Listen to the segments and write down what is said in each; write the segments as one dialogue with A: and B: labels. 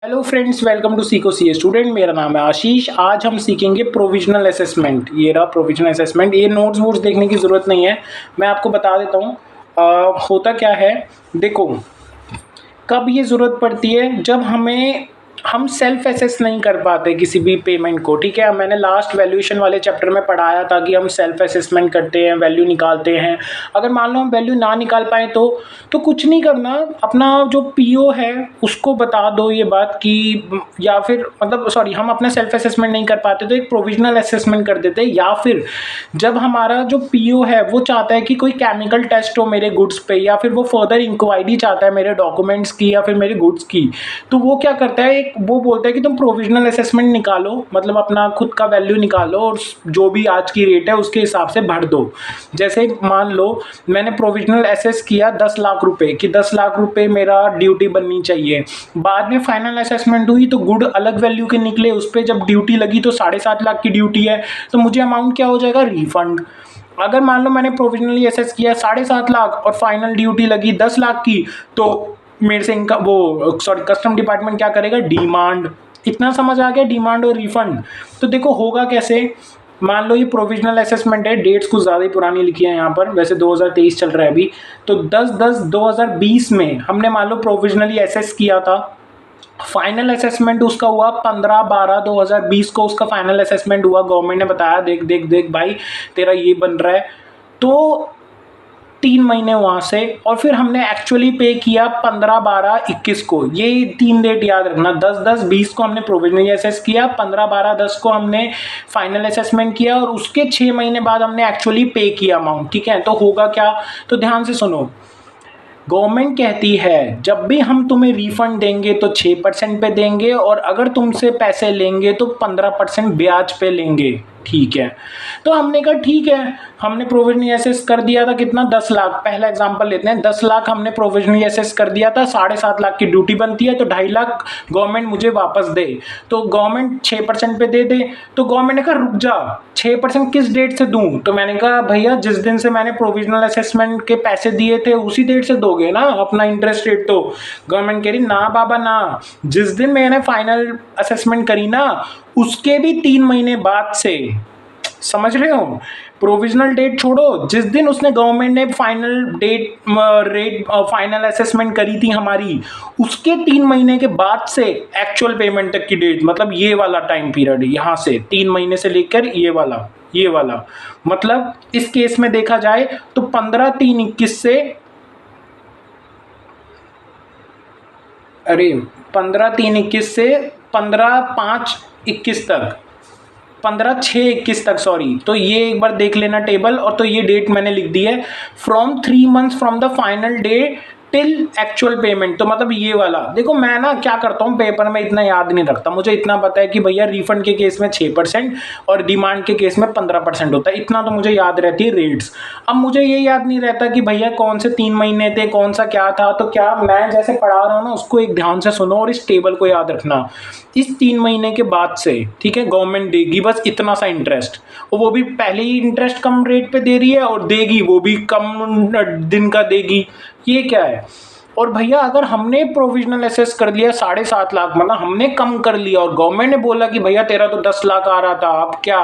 A: Hello friends, welcome to सीको सी student. मेरा नाम है आशीष। आज हम सीखेंगे प्रोविजनल असेसमेंट। ये रहा प्रोविजनल असेसमेंट। ये नोट्स वोट्स देखने की ज़रूरत नहीं है, मैं आपको बता देता हूँ। होता क्या है, देखो, कब ये ज़रूरत पड़ती है, जब हम सेल्फ एसेस नहीं कर पाते किसी भी पेमेंट को। ठीक है, मैंने लास्ट वैल्यूएशन वाले चैप्टर में पढ़ाया था कि हम सेल्फ असेसमेंट करते हैं, वैल्यू निकालते हैं। अगर मान लो हम वैल्यू ना निकाल पाए तो कुछ नहीं करना, अपना जो पीओ है उसको बता दो ये बात कि, या फिर मतलब सॉरी, हम अपना सेल्फ असेसमेंट नहीं कर पाते तो एक प्रोविजनल असेसमेंट कर देते। या फिर जब हमारा जो पीओ है वो चाहता है कि कोई केमिकल टेस्ट हो मेरे गुड्स पे, या फिर वो फर्दर इंक्वायरी चाहता है मेरे डॉक्यूमेंट्स की या फिर मेरे गुड्स की, तो वो क्या करता है, एक वो बोलता है कि तुम प्रोविजनल असेसमेंट निकालो, मतलब अपना खुद का वैल्यू निकालो और जो भी आज की रेट है उसके हिसाब से भर दो। जैसे मान लो मैंने प्रोविजनल असेस किया 10 लाख रुपए कि 10 लाख रुपए मेरा ड्यूटी बननी चाहिए। बाद में फाइनल असेसमेंट हुई तो गुड अलग वैल्यू के निकले, उस पर जब ड्यूटी लगी तो 7.5 लाख की ड्यूटी है, तो मुझे अमाउंट क्या हो जाएगा, रिफंड। अगर मान लो मैंने प्रोविजनली असेस किया 7.5 लाख और फाइनल ड्यूटी लगी 10 लाख की, तो मेरे से इनका वो सॉरी कस्टम डिपार्टमेंट क्या करेगा, डिमांड। इतना समझ आ गया, डिमांड और रिफंड। तो देखो होगा कैसे, मान लो ये प्रोविजनल असेसमेंट है, डेट्स कुछ ज़्यादा ही पुरानी लिखी है यहाँ पर, वैसे 2023 चल रहा है अभी। तो 10/10/2020 में हमने मान लो प्रोविजनली असेस किया था। फाइनल असेसमेंट उसका हुआ 15/12/2020 को, उसका फाइनल असेसमेंट हुआ। गवर्नमेंट ने बताया देख देख देख भाई तेरा ये बन रहा है, तो 3 महीने वहाँ से, और फिर हमने एक्चुअली पे किया 15/12/21 को। ये 3 डेट याद रखना, 10/10/20 को हमने प्रोविजनली असेस किया, 15/12/10 को हमने फाइनल असेसमेंट किया, और उसके 6 महीने बाद हमने एक्चुअली पे किया अमाउंट। ठीक है, तो होगा क्या, तो ध्यान से सुनो। गवर्नमेंट कहती है जब भी हम तुम्हें रिफंड देंगे तो 6% पे देंगे, और अगर तुमसे पैसे लेंगे तो 15% ब्याज पे लेंगे। ठीक है, तो हमने कहा ठीक है, हमने प्रोविजनली असेस कर दिया था कितना, 10 लाख। पहला एग्जांपल लेते हैं, 10 लाख हमने प्रोविजनली असेस कर दिया था, 7.5 लाख की ड्यूटी बनती है, तो 2.5 लाख गवर्नमेंट मुझे वापस दे। तो गवर्नमेंट 6% पे दे दे, तो गवर्नमेंट ने कहा रुक जा, 6% किस डेट से दूं? तो मैंने कहा भैया जिस दिन से मैंने प्रोविजनल असेसमेंट के पैसे दिए थे उसी डेट से दोगे ना अपना इंटरेस्ट रेट। तो गवर्नमेंट कह रही ना बाबा ना, जिस दिन मैंने फाइनल असेसमेंट करी ना उसके भी 3 महीने बाद से। समझ रहे हो, प्रोविजनल डेट छोड़ो, जिस दिन उसने गवर्नमेंट ने final date rate final assessment करी थी हमारी, उसके 3 महीने के बाद से एक्चुअल पेमेंट तक की डेट, मतलब ये वाला टाइम पीरियड, यहाँ से 3 महीने से लेकर ये वाला मतलब इस केस में देखा जाए तो 15/3/21 से, अरे 15/3/21 से 15/5/21 तक, 15/6/21 तक सॉरी। तो ये एक बार देख लेना टेबल, और तो ये डेट मैंने लिख दी है, from 3 months from the final day till actual payment. तो मतलब ये वाला देखो, मैं ना क्या करता हूँ पेपर में इतना याद नहीं रखता, मुझे इतना पता है कि भैया रिफंड के केस में 6% और डिमांड के केस में 15% होता है, इतना तो मुझे याद रहती है रेट्स। अब मुझे ये याद नहीं रहता कि भैया कौन से 3 महीने थे, कौन सा क्या था। तो क्या मैं जैसे पढ़ा रहा हूँ ना उसको एक ध्यान से सुनो और इस टेबल को याद रखना। इस 3 महीने के बाद से, ठीक है, गवर्नमेंट देगी बस इतना सा इंटरेस्ट, और वो भी पहले ही इंटरेस्ट कम रेट पे दे रही है, और देगी वो भी कम दिन का देगी। ये क्या है, और भैया अगर हमने प्रोविजनल असेस कर लिया 7.5 लाख, मतलब हमने कम कर लिया, और गवर्नमेंट ने बोला कि भैया तेरा तो 10 लाख आ रहा था अब क्या,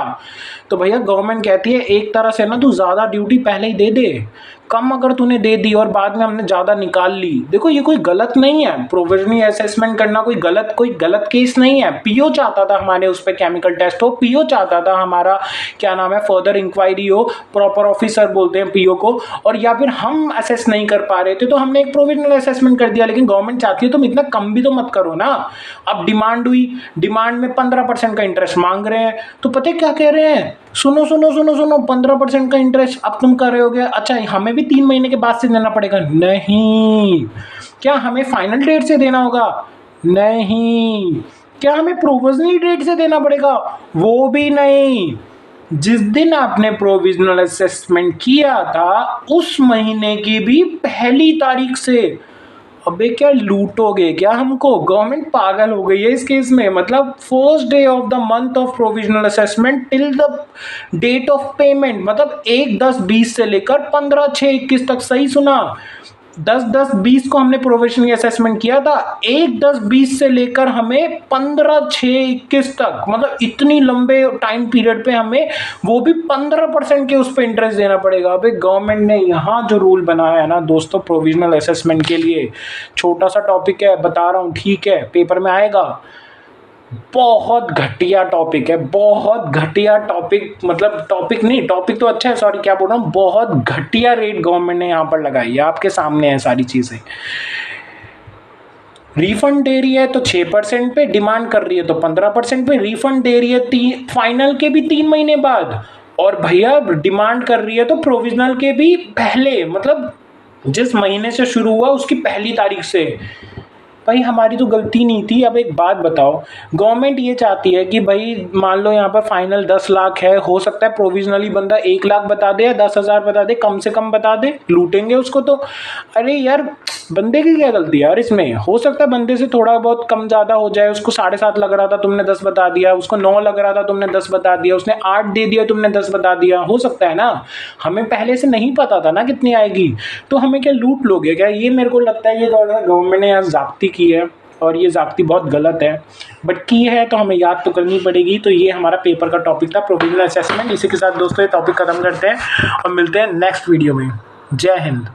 A: तो भैया गवर्नमेंट कहती है एक तरह से ना तू ज़्यादा ड्यूटी पहले ही दे दे। कम अगर तूने दे दी और बाद में हमने ज़्यादा निकाल ली, देखो ये कोई गलत नहीं है, प्रोविजनली असेसमेंट करना कोई गलत केस नहीं है। पीओ चाहता था हमारे उस पर केमिकल टेस्ट हो, पीओ चाहता था हमारा क्या नाम है फर्दर इंक्वायरी हो, प्रॉपर ऑफिसर बोलते हैं पीओ को, और या फिर हम असेस नहीं कर पा रहे थे तो हमने एक प्रोविजनल असेसमेंट कर दिया। लेकिन गवर्नमेंट चाहती है तुम इतना कम भी तो मत करो ना। अब डिमांड हुई, डिमांड में 15% का इंटरेस्ट मांग रहे हैं, तो पता है क्या कह रहे हैं, सुनो सुनो सुनो सुनो, 15% का इंटरेस्ट अब तुम कर रहे होगे, अच्छा हमें भी 3 महीने के बाद से देना पड़ेगा? नहीं। क्या हमें फाइनल डेट से देना होगा? नहीं। क्या हमें प्रोविजनल डेट से देना पड़ेगा? वो भी नहीं। जिस दिन आपने प्रोविजनल असेसमेंट किया था उस महीने की भी पहली तारीख से। अबे क्या लूटोगे क्या हमको? गवर्नमेंट पागल हो गई है इस केस में। मतलब first day of the month of provisional assessment till the date of payment, मतलब 1/10/20 से लेकर 15/6/21 तक। सही सुना, 10-10-20 को हमने प्रोविजनल असेसमेंट किया था, 1-10-20 से लेकर हमें 15-6-21 तक, मतलब इतनी लंबे टाइम पीरियड पे हमें वो भी 15% के उस पर इंटरेस्ट देना पड़ेगा। अबे गवर्नमेंट ने यहाँ जो रूल बनाया है ना दोस्तों प्रोविजनल असेसमेंट के लिए, छोटा सा टॉपिक है बता रहा हूँ, ठीक है पेपर में आएगा, बहुत घटिया टॉपिक है, बहुत घटिया टॉपिक, मतलब टॉपिक नहीं, टॉपिक तो अच्छा है, सॉरी क्या बोल रहा हूँ, बहुत घटिया रेट गवर्नमेंट ने यहाँ पर लगाई है, आपके सामने है सारी चीज़ें। रिफंड दे रही है तो 6% पे, डिमांड कर रही है तो 15% पे, रिफंड दे रही है फाइनल के भी 3 महीने बाद, और भैया डिमांड कर रही है तो प्रोविजनल के भी पहले, मतलब जिस महीने से शुरू हुआ उसकी पहली तारीख से। भाई हमारी तो गलती नहीं थी। अब एक बात बताओ, गवर्नमेंट ये चाहती है कि भाई मान लो यहाँ पर फाइनल 10 लाख है, हो सकता है प्रोविजनली बंदा 1 लाख बता दे या 10,000 बता दे, कम से कम बता दे, लूटेंगे उसको तो। अरे यार बंदे की क्या गलती है यार इसमें, हो सकता है बंदे से थोड़ा बहुत कम ज़्यादा हो जाए, उसको 7.5 लग रहा था तुमने 10 बता दिया, उसको 9 लग रहा था तुमने 10 बता दिया, उसने 8 दे दिया तुमने 10 बता दिया, हो सकता है ना। हमें पहले से नहीं पता था ना कितनी आएगी, तो हमें क्या लूट लोगे क्या, ये मेरे को लगता है ये गवर्नमेंट ने यहाँ ज़्यादती की है, और ये ज़्यादती बहुत गलत है, बट की है तो हमें याद तो करनी पड़ेगी। तो ये हमारा पेपर का टॉपिक था प्रोविजनल असेसमेंट। इसी के साथ दोस्तों ये टॉपिक खत्म करते हैं और मिलते हैं नेक्स्ट वीडियो में। जय हिंद।